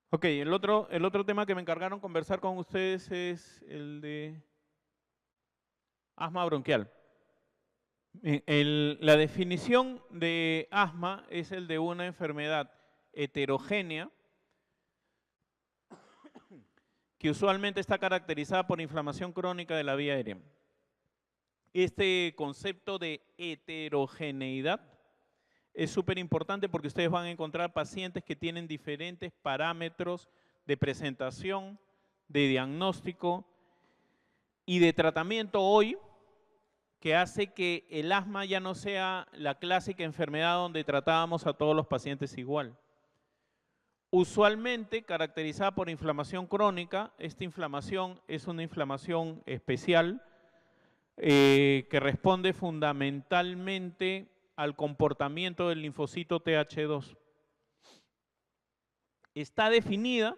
Ok, el otro tema que me encargaron conversar con ustedes es el de asma bronquial. La definición de asma es el de una enfermedad heterogénea que usualmente está caracterizada por inflamación crónica de la vía aérea. Este concepto de heterogeneidad es súper importante porque ustedes van a encontrar pacientes que tienen diferentes parámetros de presentación, de diagnóstico y de tratamiento hoy, que hace que el asma ya no sea la clásica enfermedad donde tratábamos a todos los pacientes igual. Usualmente caracterizada por inflamación crónica, esta inflamación es una inflamación especial que responde fundamentalmente al comportamiento del linfocito TH2. Está definida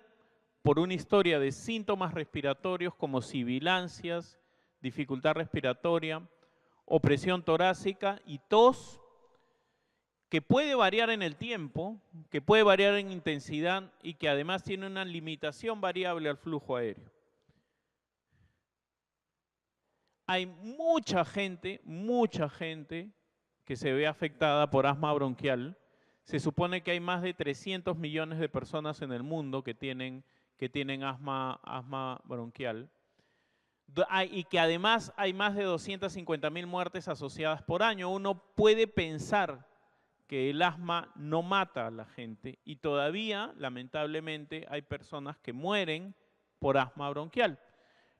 por una historia de síntomas respiratorios como sibilancias, dificultad respiratoria, opresión torácica y tos, que puede variar en el tiempo, que puede variar en intensidad y que además tiene una limitación variable al flujo aéreo. Hay mucha gente que se ve afectada por asma bronquial. Se supone que hay más de 300 millones de personas en el mundo que tienen asma bronquial. Y que además hay más de 250.000 muertes asociadas por año. Uno puede pensar que el asma no mata a la gente y todavía, lamentablemente, hay personas que mueren por asma bronquial.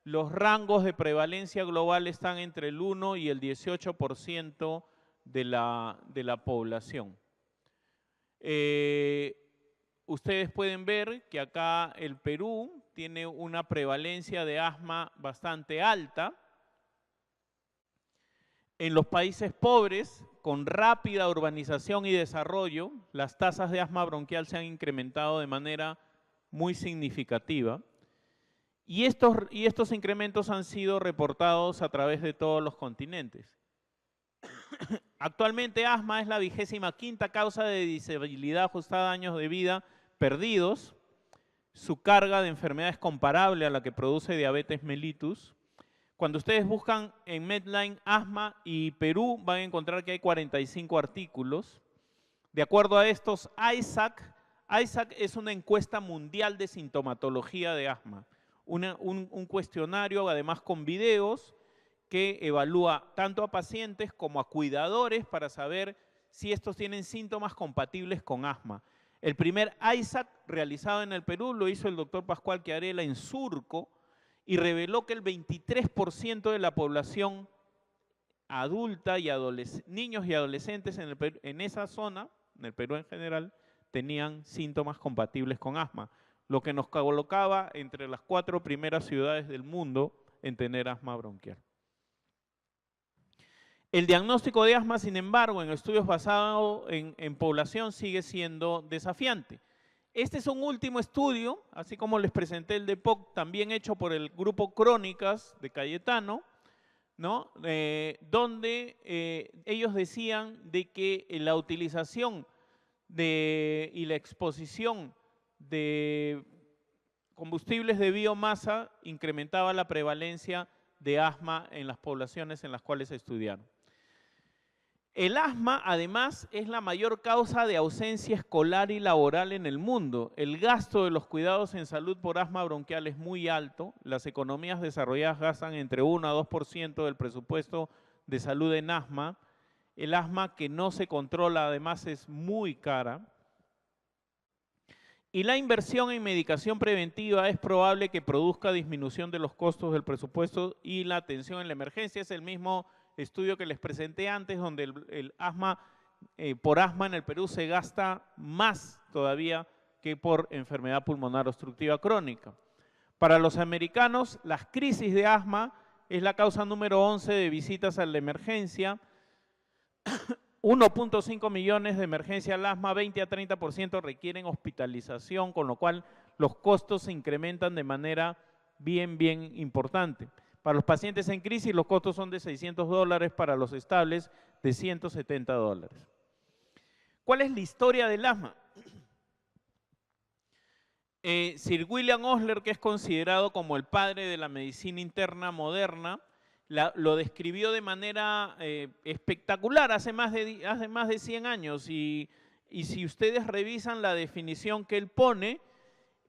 Los rangos de prevalencia global están entre el 1 y el 18% de la población. Ustedes pueden ver que acá el Perú tiene una prevalencia de asma bastante alta. En los países pobres, con rápida urbanización y desarrollo, las tasas de asma bronquial se han incrementado de manera muy significativa. Y estos incrementos han sido reportados a través de todos los continentes. Actualmente asma es la 25ª causa de disabilidad ajustada a años de vida perdidos. Su carga de enfermedad es comparable a la que produce diabetes mellitus. Cuando ustedes buscan en Medline asma y Perú van a encontrar que hay 45 artículos. De acuerdo a estos, ISAC es una encuesta mundial de sintomatología de asma. Un cuestionario además con videos que evalúa tanto a pacientes como a cuidadores para saber si estos tienen síntomas compatibles con asma. El primer ISAC realizado en el Perú lo hizo el doctor Pascual Chiarella en Surco y reveló que el 23% de la población adulta y niños y adolescentes en esa zona, en el Perú en general, tenían síntomas compatibles con asma, lo que nos colocaba entre las 4 primeras ciudades del mundo en tener asma bronquial. El diagnóstico de asma, sin embargo, en estudios basados en población sigue siendo desafiante. Este es un último estudio, así como les presenté el de POC, también hecho por el grupo Crónicas de Cayetano, ¿no? Donde ellos decían de que la utilización y la exposición de combustibles de biomasa incrementaba la prevalencia de asma en las poblaciones en las cuales se estudiaron. El asma, además, es la mayor causa de ausencia escolar y laboral en el mundo. El gasto de los cuidados en salud por asma bronquial es muy alto. Las economías desarrolladas gastan entre 1 a 2% del presupuesto de salud en asma. El asma que no se controla, además, es muy cara. Y la inversión en medicación preventiva es probable que produzca disminución de los costos del presupuesto y la atención en la emergencia. Es el mismo estudio que les presenté antes, donde por asma en el Perú se gasta más todavía que por enfermedad pulmonar obstructiva crónica. Para los americanos, las crisis de asma es la causa número 11 de visitas a la emergencia. 1.5 millones de emergencia al asma, 20 a 30% requieren hospitalización, con lo cual los costos se incrementan de manera bien importante. Para los pacientes en crisis los costos son de $600, para los estables de $170. ¿Cuál es la historia del asma? Sir William Osler, que es considerado como el padre de la medicina interna moderna, lo describió de manera espectacular hace más de 100 años y si ustedes revisan la definición que él pone,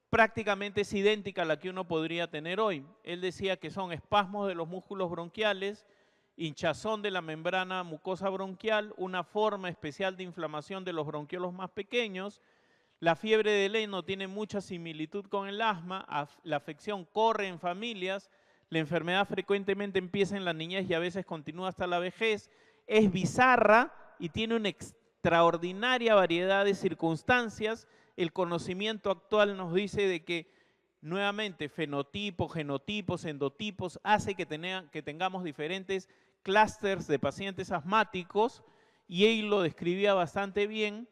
prácticamente es idéntica a la que uno podría tener hoy. Él decía que son espasmos de los músculos bronquiales, hinchazón de la membrana mucosa bronquial, una forma especial de inflamación de los bronquiolos más pequeños. La fiebre de Leno tiene mucha similitud con el asma, la afección corre en familias, la enfermedad frecuentemente empieza en la niñez y a veces continúa hasta la vejez, es bizarra y tiene una extraordinaria variedad de circunstancias. El conocimiento actual nos dice de que nuevamente fenotipos, genotipos, endotipos hace que tengamos diferentes clústeres de pacientes asmáticos y él lo describía bastante bien.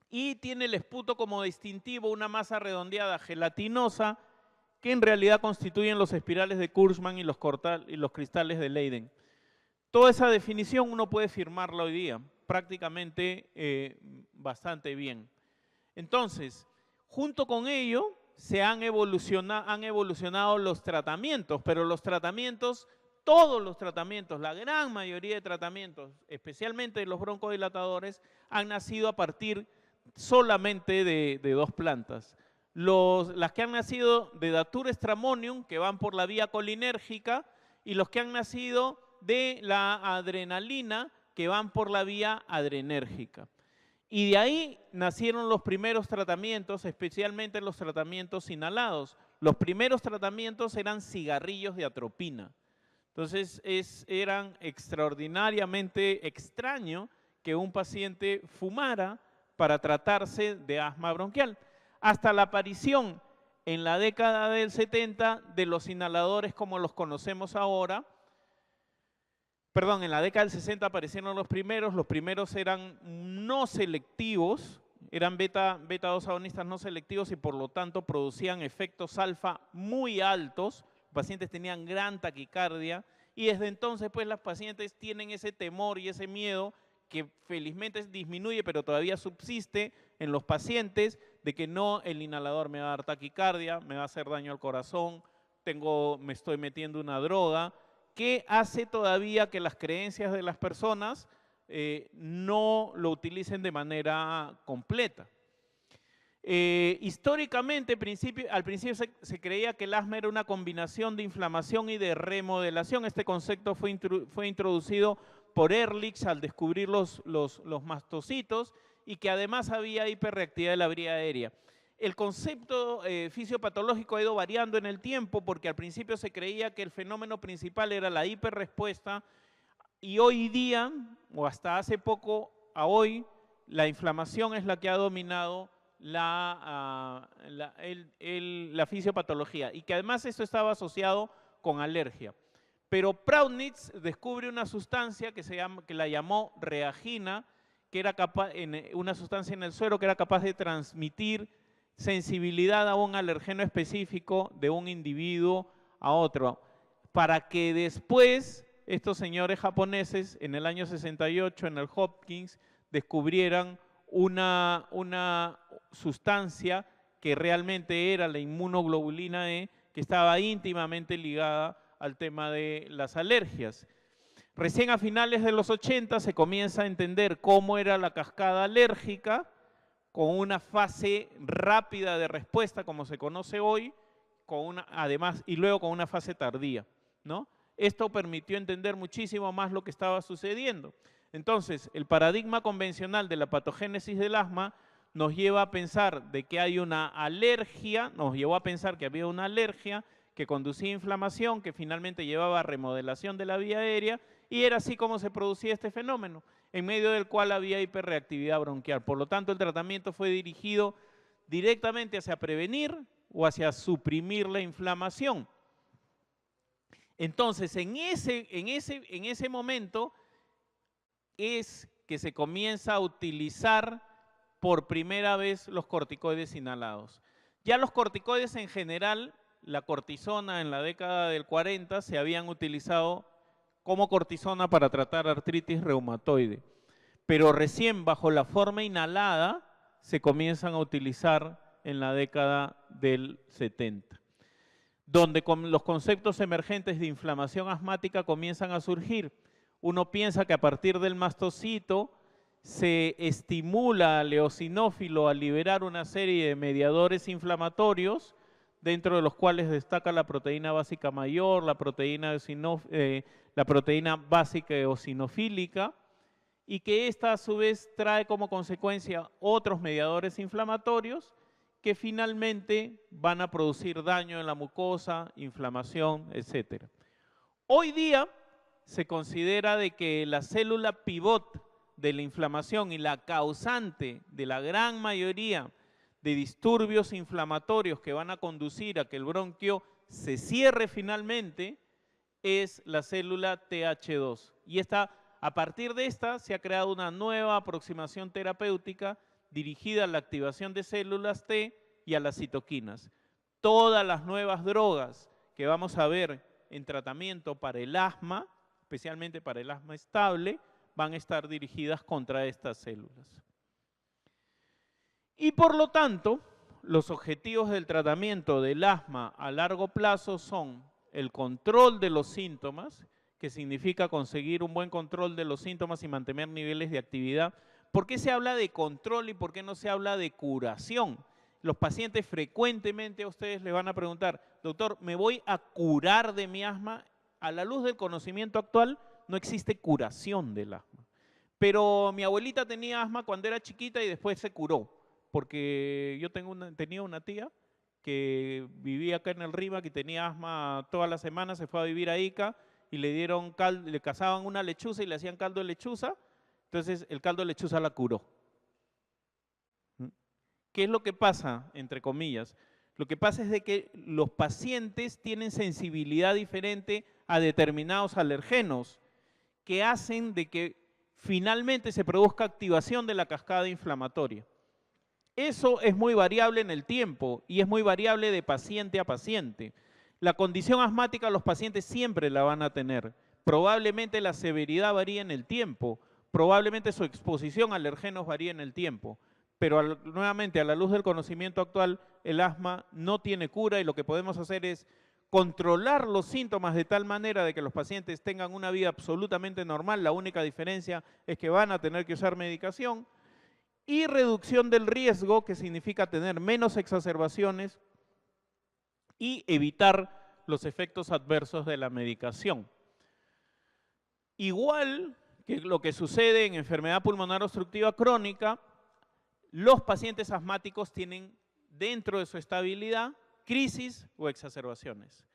Y tiene el esputo como distintivo una masa redondeada gelatinosa que en realidad constituyen los espirales de Kurzmann y los cristales de Leyden. Toda esa definición uno puede firmarla hoy día, prácticamente bastante bien. Entonces, junto con ello se han evolucionado los tratamientos, pero los tratamientos, todos los tratamientos, la gran mayoría de tratamientos, especialmente de los broncodilatadores, han nacido a partir solamente de dos plantas. Las que han nacido de Datura stramonium, que van por la vía colinérgica, y los que han nacido de la adrenalina, que van por la vía adrenérgica. Y de ahí nacieron los primeros tratamientos, especialmente los tratamientos inhalados. Los primeros tratamientos eran cigarrillos de atropina. Entonces, eran extraordinariamente extraño que un paciente fumara para tratarse de asma bronquial. Hasta la aparición en la década del 70 de los inhaladores como los conocemos ahora. Perdón, en la década del 60 aparecieron los primeros eran no selectivos, eran beta-2 agonistas no selectivos y por lo tanto producían efectos alfa muy altos, los pacientes tenían gran taquicardia y desde entonces pues los pacientes tienen ese temor y ese miedo que felizmente disminuye pero todavía subsiste en los pacientes de que no, el inhalador me va a dar taquicardia, me va a hacer daño al corazón, me estoy metiendo una droga, que hace todavía que las creencias de las personas no lo utilicen de manera completa. Históricamente, al principio se creía que el asma era una combinación de inflamación y de remodelación. Este concepto fue introducido por Ehrlich al descubrir los mastocitos y que además había hiperreactividad de la vía aérea. El concepto fisiopatológico ha ido variando en el tiempo porque al principio se creía que el fenómeno principal era la hiperrespuesta y hoy día, o hasta hace poco a hoy, la inflamación es la que ha dominado la fisiopatología y que además esto estaba asociado con alergia. Pero Proudnitz descubre una sustancia que la llamó reagina, que era una sustancia en el suero que era capaz de transmitir sensibilidad a un alergeno específico de un individuo a otro, para que después estos señores japoneses en el año 68 en el Hopkins descubrieran una sustancia que realmente era la inmunoglobulina E, que estaba íntimamente ligada al tema de las alergias. Recién a finales de los 80 se comienza a entender cómo era la cascada alérgica, con una fase rápida de respuesta, como se conoce hoy, además, y luego con una fase tardía, ¿no? Esto permitió entender muchísimo más lo que estaba sucediendo. Entonces, el paradigma convencional de la patogénesis del asma nos lleva a pensar de que hay una alergia, nos llevó a pensar que había una alergia que conducía a inflamación, que finalmente llevaba a remodelación de la vía aérea, y era así como se producía este fenómeno, en medio del cual había hiperreactividad bronquial. Por lo tanto, el tratamiento fue dirigido directamente hacia prevenir o hacia suprimir la inflamación. Entonces, en ese momento es que se comienza a utilizar por primera vez los corticoides inhalados. Ya los corticoides en general, la cortisona en la década del 40 se habían utilizado como cortisona para tratar artritis reumatoide. Pero recién bajo la forma inhalada se comienzan a utilizar en la década del 70, donde con los conceptos emergentes de inflamación asmática comienzan a surgir. Uno piensa que a partir del mastocito se estimula al eosinófilo a liberar una serie de mediadores inflamatorios, dentro de los cuales destaca la proteína básica mayor, la proteína básica eosinofílica, y que esta a su vez trae como consecuencia otros mediadores inflamatorios que finalmente van a producir daño en la mucosa, inflamación, etc. Hoy día se considera de que la célula pivot de la inflamación y la causante de la gran mayoría de disturbios inflamatorios que van a conducir a que el bronquio se cierre finalmente es la célula TH2. Y a partir de esta se ha creado una nueva aproximación terapéutica dirigida a la activación de células T y a las citoquinas. Todas las nuevas drogas que vamos a ver en tratamiento para el asma, especialmente para el asma estable, van a estar dirigidas contra estas células. Y por lo tanto, los objetivos del tratamiento del asma a largo plazo son el control de los síntomas, que significa conseguir un buen control de los síntomas y mantener niveles de actividad. ¿Por qué se habla de control y por qué no se habla de curación? Los pacientes frecuentemente a ustedes les van a preguntar, doctor, ¿me voy a curar de mi asma? A la luz del conocimiento actual, no existe curación del asma. Pero mi abuelita tenía asma cuando era chiquita y después se curó, porque yo tenía una tía que vivía acá en el Rímac y tenía asma todas las semanas, se fue a vivir a Ica y le cazaban una lechuza y le hacían caldo de lechuza, entonces el caldo de lechuza la curó. ¿Qué es lo que pasa, entre comillas? Lo que pasa es de que los pacientes tienen sensibilidad diferente a determinados alergenos que hacen de que finalmente se produzca activación de la cascada inflamatoria. Eso es muy variable en el tiempo y es muy variable de paciente a paciente. La condición asmática los pacientes siempre la van a tener. Probablemente la severidad varía en el tiempo, probablemente su exposición a alergenos varía en el tiempo, pero nuevamente a la luz del conocimiento actual el asma no tiene cura y lo que podemos hacer es controlar los síntomas de tal manera de que los pacientes tengan una vida absolutamente normal, la única diferencia es que van a tener que usar medicación, y reducción del riesgo, que significa tener menos exacerbaciones y evitar los efectos adversos de la medicación. Igual que lo que sucede en enfermedad pulmonar obstructiva crónica, los pacientes asmáticos tienen dentro de su estabilidad crisis o exacerbaciones.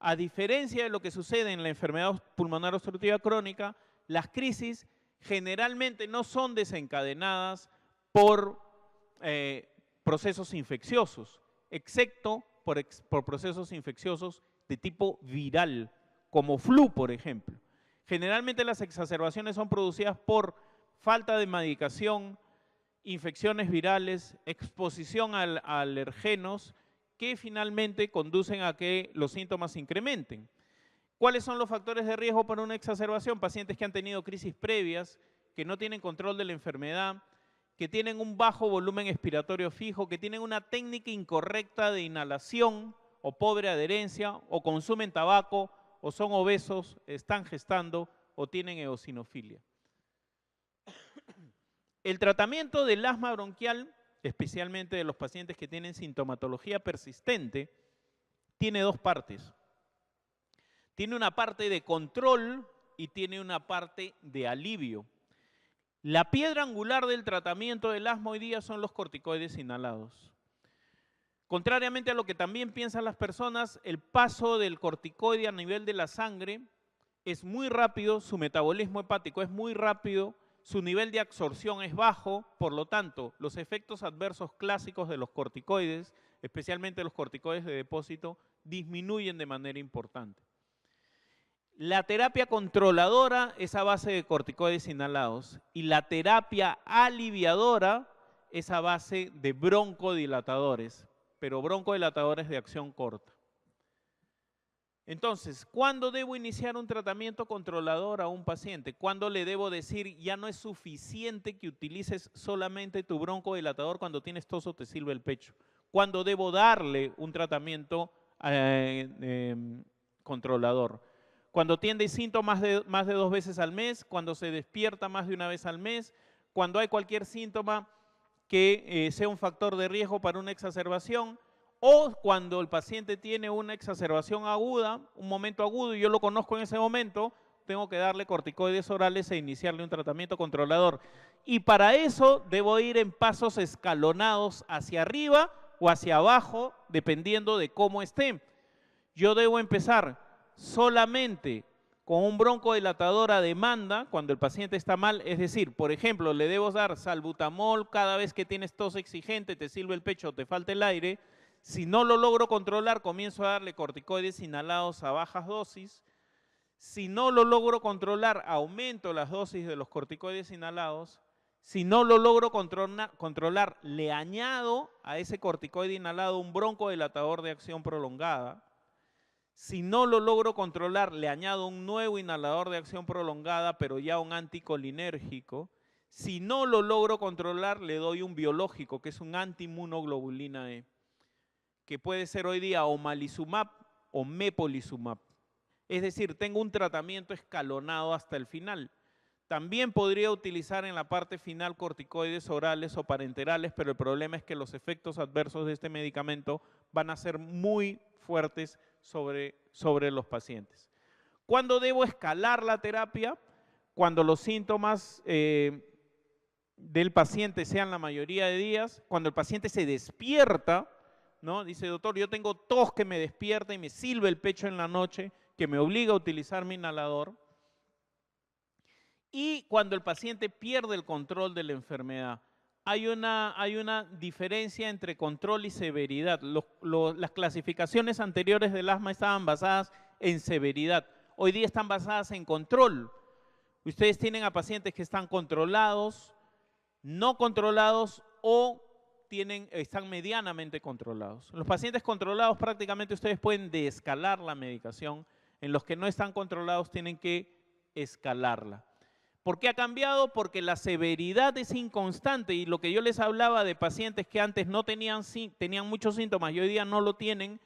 A diferencia de lo que sucede en la enfermedad pulmonar obstructiva crónica, las crisis generalmente no son desencadenadas por procesos infecciosos, excepto por procesos infecciosos de tipo viral, como flu, por ejemplo. Generalmente las exacerbaciones son producidas por falta de medicación, infecciones virales, exposición a alergenos, que finalmente conducen a que los síntomas se incrementen. ¿Cuáles son los factores de riesgo para una exacerbación? Pacientes que han tenido crisis previas, que no tienen control de la enfermedad, que tienen un bajo volumen expiratorio fijo, que tienen una técnica incorrecta de inhalación o pobre adherencia, o consumen tabaco, o son obesos, están gestando o tienen eosinofilia. El tratamiento del asma bronquial, especialmente de los pacientes que tienen sintomatología persistente, tiene dos partes. Tiene una parte de control y tiene una parte de alivio. La piedra angular del tratamiento del asma hoy día son los corticoides inhalados. Contrariamente a lo que también piensan las personas, el paso del corticoide a nivel de la sangre es muy rápido, su metabolismo hepático es muy rápido, su nivel de absorción es bajo, por lo tanto, los efectos adversos clásicos de los corticoides, especialmente los corticoides de depósito, disminuyen de manera importante. La terapia controladora es a base de corticoides inhalados y la terapia aliviadora es a base de broncodilatadores, pero broncodilatadores de acción corta. Entonces, ¿cuándo debo iniciar un tratamiento controlador a un paciente? ¿Cuándo le debo decir ya no es suficiente que utilices solamente tu broncodilatador cuando tienes tos o te silba el pecho? cuándo debo darle un tratamiento controlador. Cuando tiene síntomas más de 2 veces al mes, cuando se despierta más de una vez al mes, cuando hay cualquier síntoma que sea un factor de riesgo para una exacerbación, o cuando el paciente tiene una exacerbación aguda, un momento agudo, y yo lo conozco en ese momento, tengo que darle corticoides orales e iniciarle un tratamiento controlador. Y para eso debo ir en pasos escalonados hacia arriba o hacia abajo, dependiendo de cómo esté. Yo debo empezar solamente con un broncodilatador a demanda cuando el paciente está mal, es decir, por ejemplo, le debo dar salbutamol cada vez que tienes tos exigente, te silba el pecho, te falta el aire. Si no lo logro controlar, comienzo a darle corticoides inhalados a bajas dosis. Si no lo logro controlar, aumento las dosis de los corticoides inhalados. Si no lo logro controlar, le añado a ese corticoide inhalado un broncodilatador de acción prolongada. Si no lo logro controlar, le añado un nuevo inhalador de acción prolongada, pero ya un anticolinérgico. Si no lo logro controlar, le doy un biológico, que es un antiinmunoglobulina E, que puede ser hoy día omalizumab o mepolizumab. Es decir, tengo un tratamiento escalonado hasta el final. También podría utilizar en la parte final corticoides orales o parenterales, pero el problema es que los efectos adversos de este medicamento van a ser muy fuertes sobre los pacientes. ¿Cuándo debo escalar la terapia? Cuando los síntomas del paciente sean la mayoría de días, cuando el paciente se despierta, ¿no? Dice, doctor, yo tengo tos que me despierta y me silba el pecho en la noche, que me obliga a utilizar mi inhalador. Y cuando el paciente pierde el control de la enfermedad. Hay una diferencia entre control y severidad. Las clasificaciones anteriores del asma estaban basadas en severidad. Hoy día están basadas en control. Ustedes tienen a pacientes que están controlados, no controlados o están medianamente controlados. Los pacientes controlados prácticamente ustedes pueden desescalar la medicación. En los que no están controlados tienen que escalarla. ¿Por qué ha cambiado? Porque la severidad es inconstante y lo que yo les hablaba de pacientes que antes no tenían muchos síntomas y hoy día no lo tienen,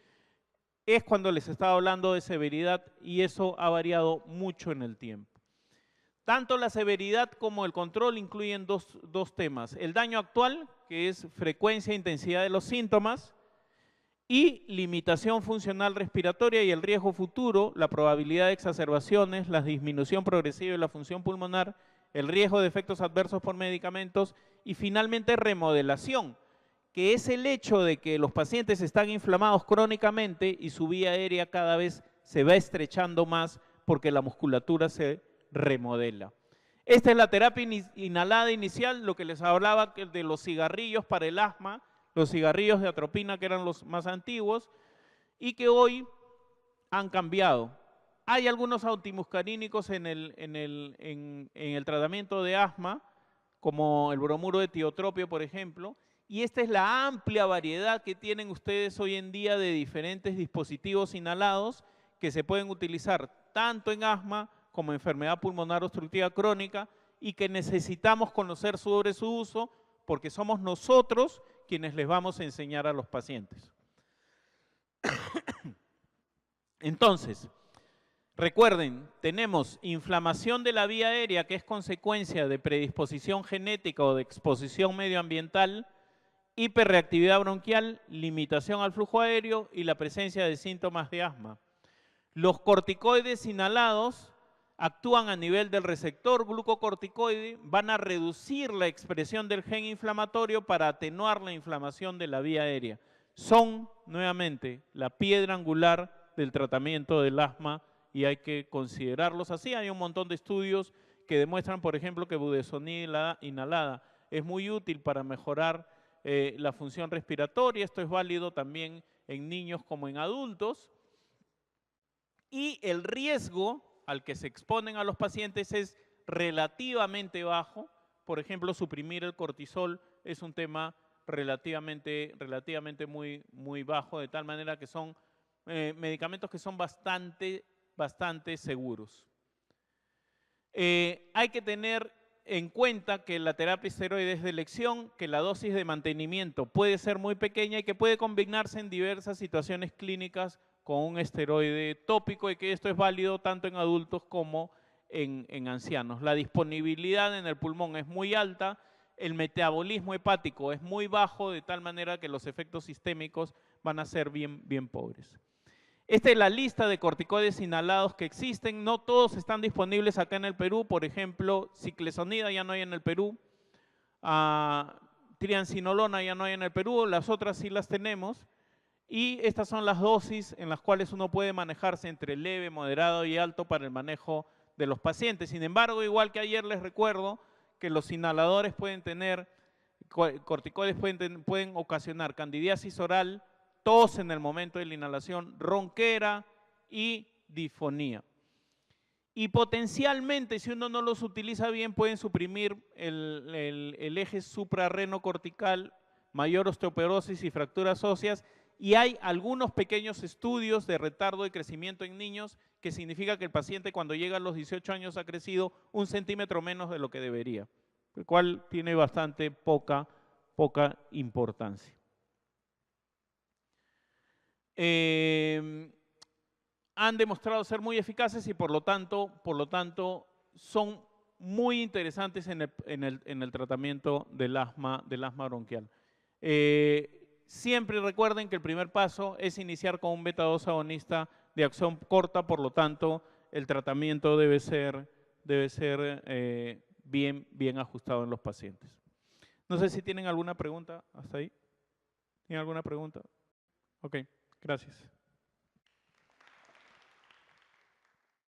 es cuando les estaba hablando de severidad y eso ha variado mucho en el tiempo. Tanto la severidad como el control incluyen dos temas. El daño actual, que es frecuencia e intensidad de los síntomas, y limitación funcional respiratoria y el riesgo futuro, la probabilidad de exacerbaciones, la disminución progresiva de la función pulmonar, el riesgo de efectos adversos por medicamentos y finalmente remodelación, que es el hecho de que los pacientes están inflamados crónicamente y su vía aérea cada vez se va estrechando más porque la musculatura se remodela. Esta es la terapia inhalada inicial, lo que les hablaba de los cigarrillos para el asma, los cigarrillos de atropina que eran los más antiguos y que hoy han cambiado. Hay algunos antimuscarínicos en el tratamiento de asma, como el bromuro de tiotropio, por ejemplo, y esta es la amplia variedad que tienen ustedes hoy en día de diferentes dispositivos inhalados que se pueden utilizar tanto en asma como enfermedad pulmonar obstructiva crónica y que necesitamos conocer sobre su uso porque somos nosotros quienes les vamos a enseñar a los pacientes. Entonces, recuerden, tenemos inflamación de la vía aérea que es consecuencia de predisposición genética o de exposición medioambiental, hiperreactividad bronquial, limitación al flujo aéreo y la presencia de síntomas de asma. Los corticoides inhalados actúan a nivel del receptor glucocorticoide, van a reducir la expresión del gen inflamatorio para atenuar la inflamación de la vía aérea. Son, nuevamente, la piedra angular del tratamiento del asma y hay que considerarlos así. Hay un montón de estudios que demuestran, por ejemplo, que budesonida inhalada es muy útil para mejorar la función respiratoria. Esto es válido también en niños como en adultos. Y el riesgo al que se exponen a los pacientes es relativamente bajo. Por ejemplo, suprimir el cortisol es un tema relativamente muy bajo, de tal manera que son medicamentos que son bastante seguros. Hay que tener en cuenta que la terapia esteroide es de elección, que la dosis de mantenimiento puede ser muy pequeña y que puede combinarse en diversas situaciones clínicas con un esteroide tópico y que esto es válido tanto en adultos como en ancianos. La disponibilidad en el pulmón es muy alta, el metabolismo hepático es muy bajo, de tal manera que los efectos sistémicos van a ser bien pobres. Esta es la lista de corticoides inhalados que existen. No todos están disponibles acá en el Perú. Por ejemplo, ciclesonida ya no hay en el Perú. Triancinolona ya no hay en el Perú. Las otras sí las tenemos. Y estas son las dosis en las cuales uno puede manejarse entre leve, moderado y alto para el manejo de los pacientes. Sin embargo, igual que ayer les recuerdo que los inhaladores pueden tener, corticoides pueden ocasionar candidiasis oral, tos en el momento de la inhalación, ronquera y disfonía. Y potencialmente, si uno no los utiliza bien, pueden suprimir el eje suprarrenocortical, mayor osteoporosis y fracturas óseas. Y hay algunos pequeños estudios de retardo de crecimiento en niños que significa que el paciente cuando llega a los 18 años ha crecido 1 centímetro menos de lo que debería, el cual tiene bastante poca importancia. Han demostrado ser muy eficaces y por lo tanto son muy interesantes en el tratamiento del asma bronquial. Siempre recuerden que el primer paso es iniciar con un beta-2 agonista de acción corta, por lo tanto el tratamiento debe ser bien ajustado en los pacientes. No sé si tienen alguna pregunta hasta ahí. ¿Tienen alguna pregunta? Ok, gracias.